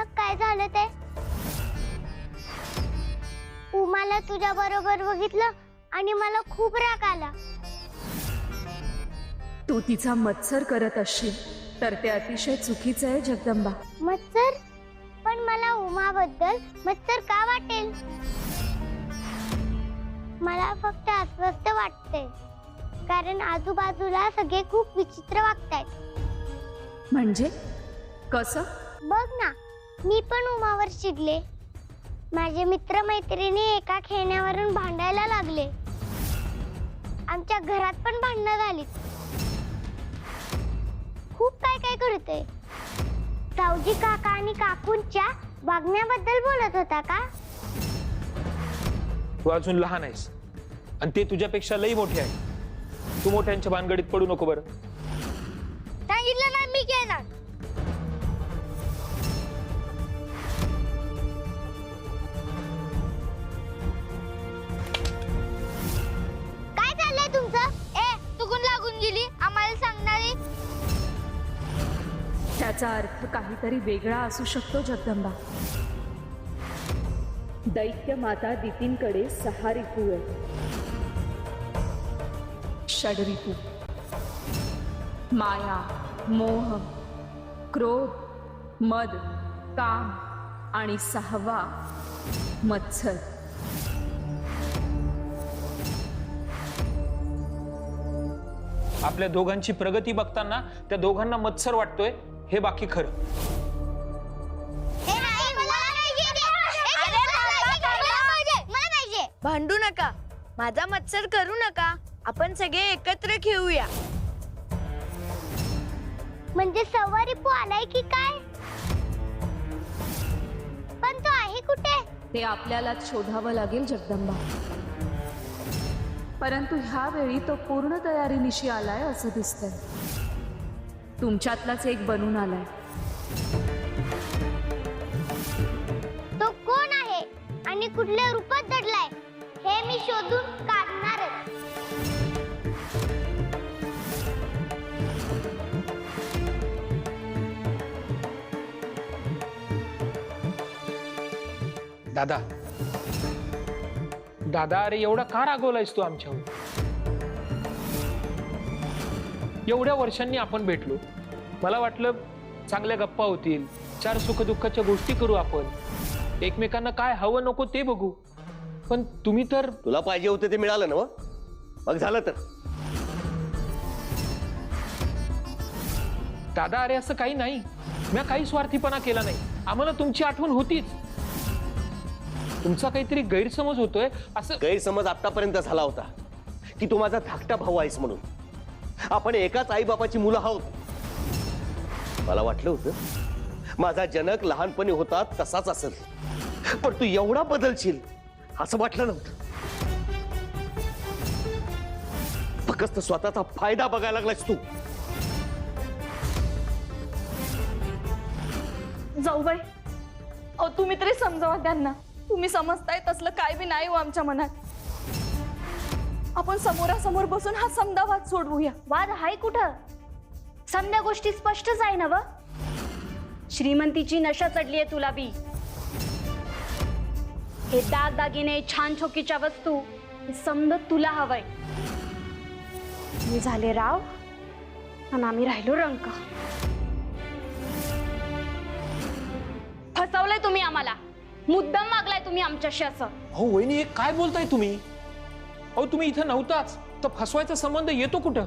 अचानक काय झालं ते? उमाला तुझ्या बरोबर बघितलं आणि मला खूप राग आला. तू तिचा मत्सर करत असशील तर ते अतिशय चुकीचं आहे जगदंबा. मत्सर? पण मला उमाबद्दल मत्सर का वाटेल? मला फक्त अस्वस्थ वाटते, कारण आजूबाजूला सगळे खूप विचित्र वागतायत. म्हणजे कसं? बघ ना, मी पण उमावर चिडले. माझे मित्र मैत्रिणी एका खेळण्यावरून भांडायला लागले. आमच्या घरात पण भांडणं झाली. खूप काय काय घडतंय. सावजी काका आणि काकूंच्या वागण्याबद्दल बोलत होता का? तू अजून लहान आहेस आणि ते तुझ्यापेक्षा लई मोठे आहे. तू मोठ्यांच्या भानगडीत पडू नको बरं. सांगितलं ना मी घेणार. काय चाललंय तुमचं? चुकून लागून गेली आम्हाला सांगणारी. त्याचा अर्थ काहीतरी वेगळा असू शकतो जगदंबा. दैत्य माता दितींकडे 6 ऋतू आहेत. षडऋतू: माया, मोह, क्रोध, मद, काम आणि 6वा मत्सर. आपल्या दोघांची प्रगती बघताना त्या दोघांना मत्सर वाटतोय हे बाकी खरं. भांडू नका, माझा मत्सर करू नका. आपण सगळे एकत्र खेळूया. म्हणजे सवारीपू आलाय की काय? पण तो आहे कुठे? ते आपल्याला शोधावं लागेल जगदंबा. परंतु ह्या वेळी तो पूर्ण तयारीनिशी आलाय असं दिसतंय. तुमच्यातलाच एक बनून आलाय. तो कोण आहे आणि कुठल्या रूपात दडलाय हे मी शोधून काढणारच. दादा दादा, अरे एवढा का रागवलायस तू आमच्यावर? एवढ्या वर्षांनी आपण भेटलो. मला वाटलं चांगल्या गप्पा होतील, 4 सुखदुःखाच्या गोष्टी करू आपण, एकमेकांना काय हवं नको ते बघू. पण तुम्ही तर तुला पाहिजे होते ते मिळालं ना. मग झालं तर. दादा, अरे असं काही नाही. मी काही स्वार्थीपणा केला नाही. आम्हाला तुमची आठवण होतीच. तुमचा काहीतरी गैरसमज होतोय. असं गैरसमज आतापर्यंत झाला होता की तू माझा धाकटा भाऊ आहेस म्हणून. आपण एकाच आई बापाची मुलं आहोत. मला वाटलं होतं माझा जनक लहानपणी होता तसाच असेल, पण तू एवढा बदलशील असं वाटलं नव्हतं. फक्त स्वतःचा फायदा बघायला लागलास तू. जाऊबाई, अहो तुम्ही तरी समजावा त्यांना. तुम्ही समजताय तसलं काय बी नाही हो आमच्या मनात. आपण समोरासमोर बसून हा समदा वाद सोडवूया. वाद हाय कुठं? समध्या गोष्टी स्पष्टच आहे ना व. श्रीमंतीची नशा चढली आहे तुला बी. हे दागिने, छान छोकीच्या वस्तू, हे समद तुला हवंय. मी झाले राव आणि आम्ही राहिलो रंक. फसवलंय तुम्ही आम्हाला. मुद्दाम मागलाय तुम्ही आमच्याशी असं. हो वहिनी, हे काय बोलताय तुम्ही? अहो तुम्ही इथं नव्हताच तर फसवायचा संबंध येतो कुठं?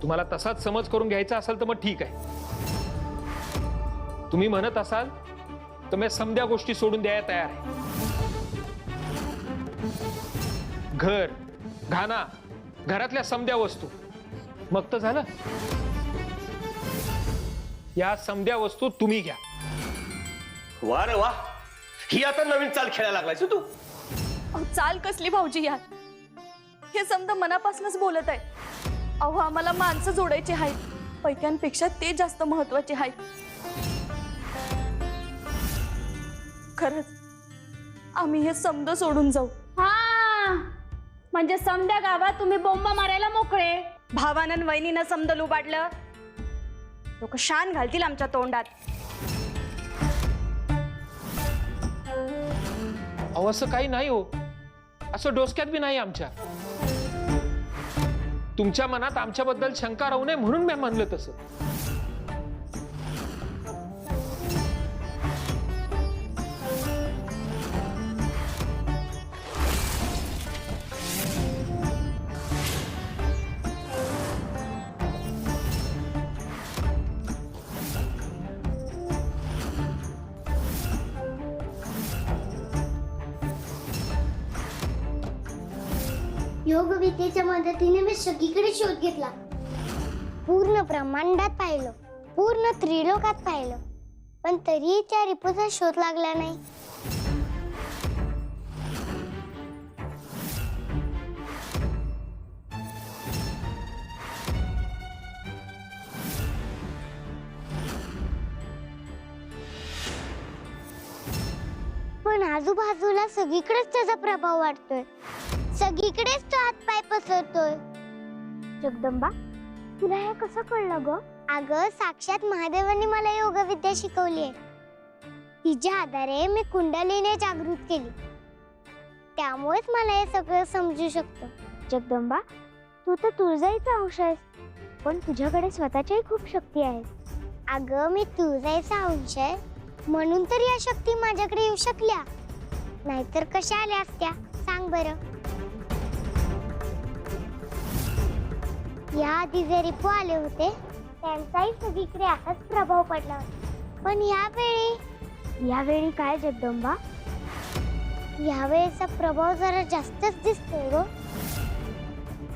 तुम्हाला तसाच समज करून घ्यायचा असेल तर मग ठीक आहे. तुम्ही म्हणत असाल तर मी समध्या गोष्टी सोडून द्यायला तयार आहे. घर, घाना, घरातल्या समध्या वस्तू, मग तर झालं. या समध्या वस्तू तुम्ही घ्या. वा रे वा, ही आता नवीन चाल खेळायला लागलायस तू. अहो चाल कसली भाऊजी यार? हे समजा मनापासूनच बोलत आहे. अहो आम्हाला माणसं जोडायची आहेत, पैक्यांपेक्षा ते जास्त महत्वाचे आहेत. खरंच आम्ही हे समज सोडून जाऊ. हा, म्हणजे समध्या गावात तुम्ही बोंबा मारायला मोकळे. भावानं वहिनीनं समद लुबाडलं, लोक शान घालतील आमच्या तोंडात. अहो असं काही नाही हो, असं डोसक्यात बी नाही आमच्या. तुमच्या मनात आमच्याबद्दल शंका राहू नये म्हणून मी म्हणलं तसं. योगविद्येच्या मदतीने मी सगळीकडे शोध घेतला. पूर्ण ब्रह्मांडात पाहिलं, पूर्ण त्रिलोकात पाहिलं, पण तरीही त्या रिपूचा शोध लागला नाही. पण आजूबाजूला सगळीकडेच त्याचा प्रभाव वाटतोय, सगळीकडेच तो हातपाय पसरतोय. जगदंबा, तुला हे कसं कळलं ग? अगं, साक्षात महादेवांनी मला योगविद्या शिकवली आहे. तिच्या आधारे मी कुंडलीने जागृत केली, त्यामुळेच मला हे सगळं समजू शकतं. जगदंबा, तू तर तुळजाईचा अंश आहेस, पण तुझ्याकडे स्वतःच्याही खूप शक्ती आहेत. अगं, मी तुळजाईचा अंश आहे म्हणून तर या शक्ती माझ्याकडे येऊ शकल्या, नाहीतर कशा आल्या असत्या सांग बरं. या आधी जे रिपू आले होते त्यांचाही सगळीकडे असाच प्रभाव पडला होता, पण यावेळी काय जगदंबा? यावेळेचा प्रभाव जरा जास्तच दिसतोय ग.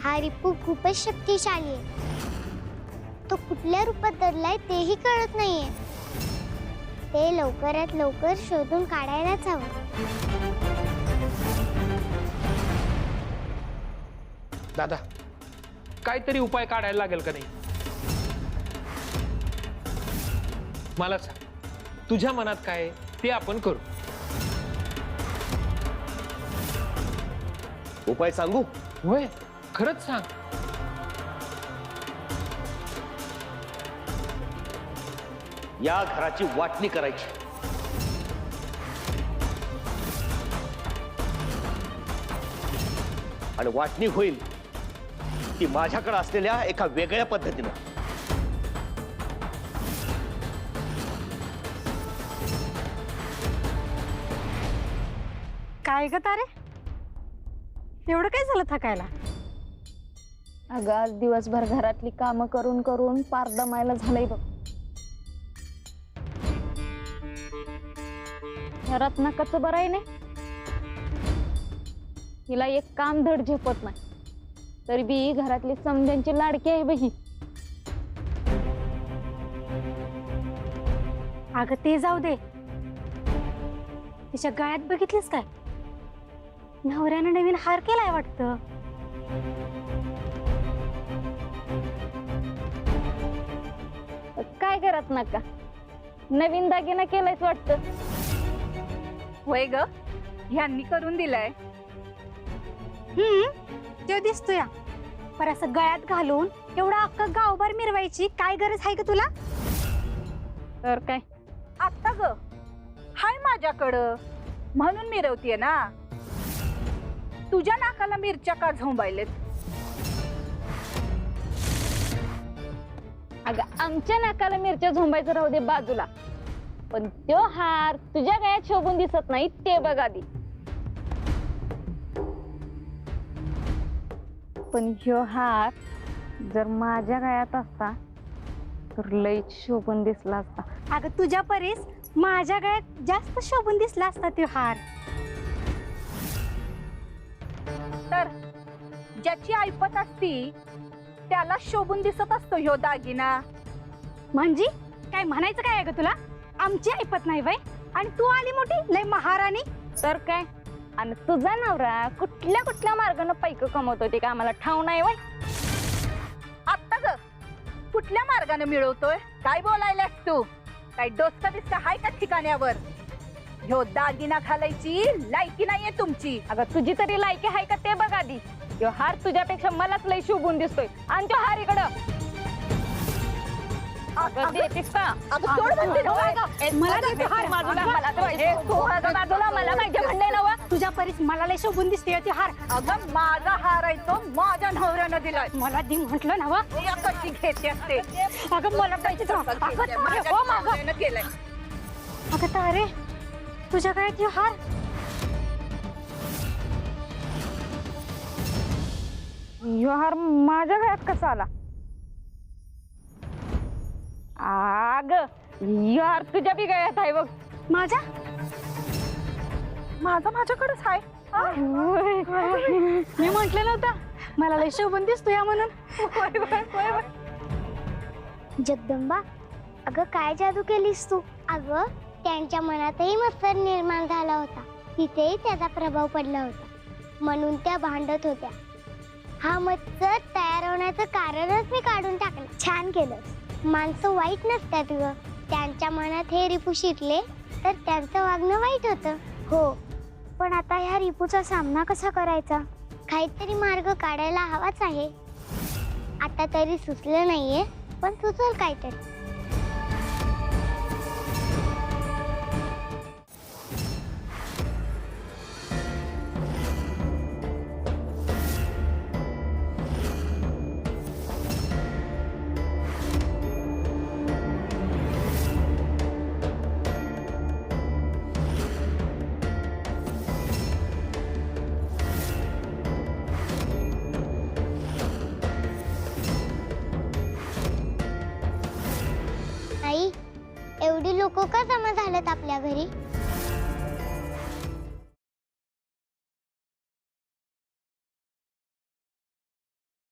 हा रिपू खूपच शक्तिशाली आहे. तो कुठल्या रूपात दडलाय तेही कळत नाहीये. ते लवकरात लवकर शोधून काढायलाच हवं. दादा, काहीतरी उपाय काढायला लागेल का नाही? मला सांग, तुझ्या मनात काय आहे ते आपण करू. उपाय सांगू? होय, खरंच सांग. या घराची वाटणी करायची. आणि वाटणी होईल ती माझ्याकडे असलेल्या एका वेगळ्या पद्धतीनं. काय ग तारे, एवढं काय झालं थकायला? अगं, आज दिवसभर घरातली कामं करून करून पार दमायला झालंय बघ. घरात नकाच बरं आहे नाही, हिला एक काम धड झेपत नाही, तरी बी घरातली समध्यांची लाडकी आहे बही. अगं ते जाऊ दे, तिच्या गळ्यात बघितलीस काय? नवऱ्यानं नवीन हार केलाय वाटतं. काय करत नका, नवीन दागिना केलायच वाटतं. होय ग, ह्यांनी करून दिलाय. ते दिसतोय, पर असं गळ्यात घालून एवढा अख्खं गावभर मिरवायची काय गरज आहे का तुला? तर काय, आता ग हाय माझ्याकडं म्हणून मिरवतीये ना. तुझ्या नाकाला मिरच्या का झोंबायलेत? अगं, आमच्या नाकाला मिरच्या झोंबायचं राहू दे बाजूला, पण तो हार तुझ्या गळ्यात शोभून दिसत नाही ते बघ आधी. पण ह्यो हार जर माझ्या गळ्यात असता तर लईच शोभून दिसला असता. अगं, तुझ्या परीस माझ्या गळ्यात जास्त शोभून दिसला असता तो हार. तर ज्याची ऐपत असती त्याला शोभून दिसत असतो ह्यो दागिना. म्हणजे काय म्हणायचं काय आहे ग तुला? आमची ऐपत नाही बाई, आणि तू आली मोठी लय महाराणी. तर काय, आणि तुझा नवरा कुठल्या कुठल्या मार्गाने पैक कमवतो ते काय आम्हाला ठाव नाही वय. आता ग कुठल्या मार्गाने मिळवतोय? काय बोलायलास तू? काय डोसका बिस्का हाय का ठिकाण्यावर? ह्यो दागिना घालायची लायकी नाहीये तुमची. अगं, तुझी तरी लायकी आहे का ते बघ आधी. ह्यो हार तुझ्यापेक्षा मलाच लई शोभून दिसतोय, आणि तो हार इकडं. अगं सोड म्हणते ना, मला देते हार. मला माहिती म्हणले ना वा. तुझ्या परीस मला लय शोभून दिसते ती हार. अगं माझा हार आहे तो, माझ्या नवऱ्यानं दिलाय. मला दी म्हटलं ना वा. या कशी घेते असते. अगं मला पाहिजे तो. अगं तारे, हो मागं. नवऱ्यानं केलंय. अगं तारे, तुझ्या गळ्यात ही हार. यो हार माझ्या गळ्यात कसा आला? आग यो हार तुझ्या बी गळ्यात आहे बघ. माझ्या माझ्याकडेच आहे. मी म्हंटलं नव्हतं मला लय शोभून दिसतो या म्हणून. जगदंबा, अगं काय जादू केलीस तू? अगं त्यांच्या मनातही मत्सर निर्माण झाला होता, तिथेही त्याचा प्रभाव पडला होता, म्हणून त्या भांडत होत्या. हा मत्सर तयार होण्याचं कारणच मी काढून टाकलं. छान केलं. माणसं वाईट नसतात ग. त्यांच्या मनात हे रिपू शिरले तर त्यांचं वागणं वाईट होतं. हो, पण आता ह्या रिपूचा सामना कसा करायचा? काहीतरी मार्ग काढायला हवाच आहे. आता तरी सुचलं नाहीये, पण सुचल काहीतरी. आई, एवढी लोक का जमा झालेत आपल्या घरी?